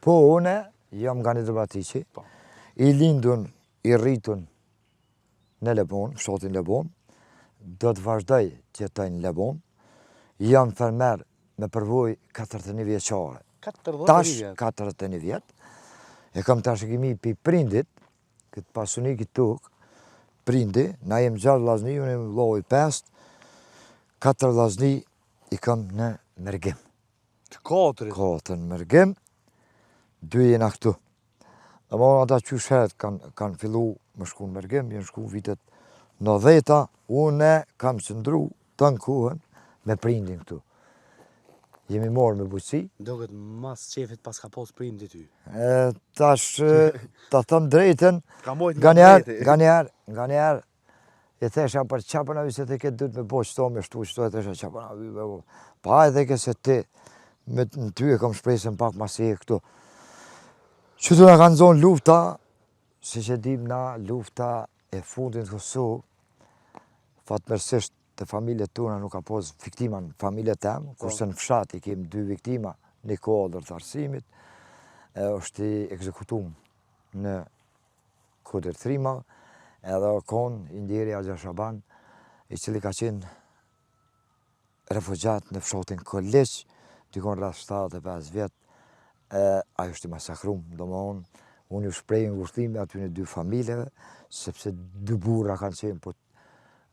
Po, une jam nga një Drvatiqi, i lindun, i rritun në Lebon, fshatin Lebon, do të vazhdoj të jetoj në Lebon, jam fermer me përvoj 41 vjeqare. Tash 41 vjet, e kam trashëgimi pi prindit, këtë pasunik i tukë, prindi, na jem 6 vllazni, unë jem vllau i 5, 4 vllazni i kam në Mergim. Të katërit? 4 në Mergim, 2 jena këtu. Ama ata qysh herët kanë fillu më shku në Mergim, jenë shku vitet 90-ta, une kam qëndru të në kuhën me prindin këtu. Jemi morë me bujqësi. Doket mas qefit pas ka pos prindi ty. Tash, ta thëm drejten, nga njerë, e thesha për qapën avi se të këtë dytë me bo qëto me shtu, qëto e thesha qapën avi, pa e theke se ti, në ty e kam shpresën pak mas e këtu. Qëtu nga kanë zonë lufta, si që dim na, lufta e fundin të Kosovë, fatmërsisht të familjet tona nuk ka pos viktima në familjet tem, kurse në fshat i kem 2 viktima, një kodër të arsimit, është i ekzekutum në kodër Trima, edhe konë Indiri Agja Shaban, i cili ka qenë refugjat në fshatin Kolliq, dikon rreth 75 vjet, ajo është i masakrum, unë ju shprej ngushëllimi aty në 2 familjeve, sepse 2 burra kanë qenë, po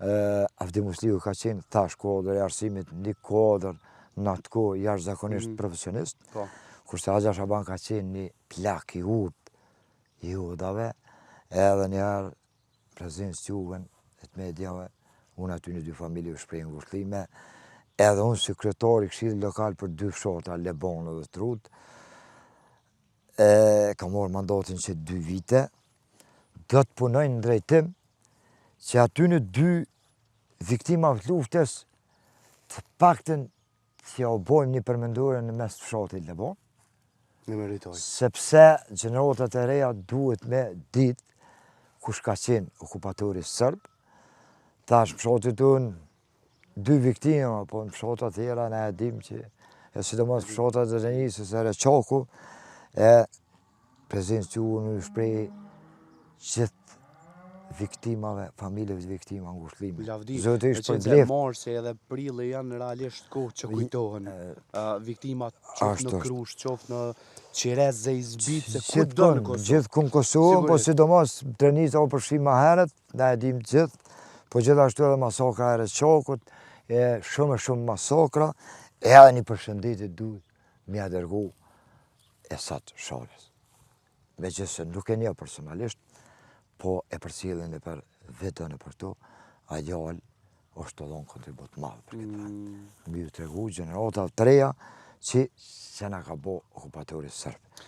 Avdi Musliu ka qenë thash kodër e arsimit, një kodër në atë kohë jashtëzakonisht profesionist, kurse Agja Shaban ka qenë një plak i udave, edhe njëherë prezencë juven e të medjave, unë aty në 2 familje u shprej ngushëllime, edhe unë si kryetari i këshillit lokal për 2 fshatra, Lebon dhe Trut, ka morë mandatin që 2 vite, do të punojnë në drejtim që aty në 2 viktimave të luftës të paktën që ja u bojmë një përmendore në mes të fshatit Lebon, sepse gjeneratët e reja duhet me ditë kush ka qenë okupatori sërb. Tash fshatit unë 2 viktima, po në fshatat tjera ne e dim që, e sidomos fshatat e Renisës e Reqaku, e prezencë ju në shprej gjithë viktimave, familjeve të viktima ngushëllime. Lavdi, e qenë se marsi edhe prilli janë realisht kohë që kujtohen. Viktimat qoftë në Krushë, qoftë në Qirez, Zejzbit, se ku do në Kosovë. Gjithë ku në Kosovë, po sidomos Trenisa o përshim ma heret, ne e dim gjithë, po gjithashtu edhe masakra e Reqakut, shumë masakra, edhe një përshëndetit duhet me ja dërgu Esat Sharës. Me gjithë se nuk e një personalisht, po e përcjellin e për vetën e për to, a gjallë është të dhonë kontribut madhë për këtë vend. Mi ju tregu generata të reja që na ka bo okupatori sërbë.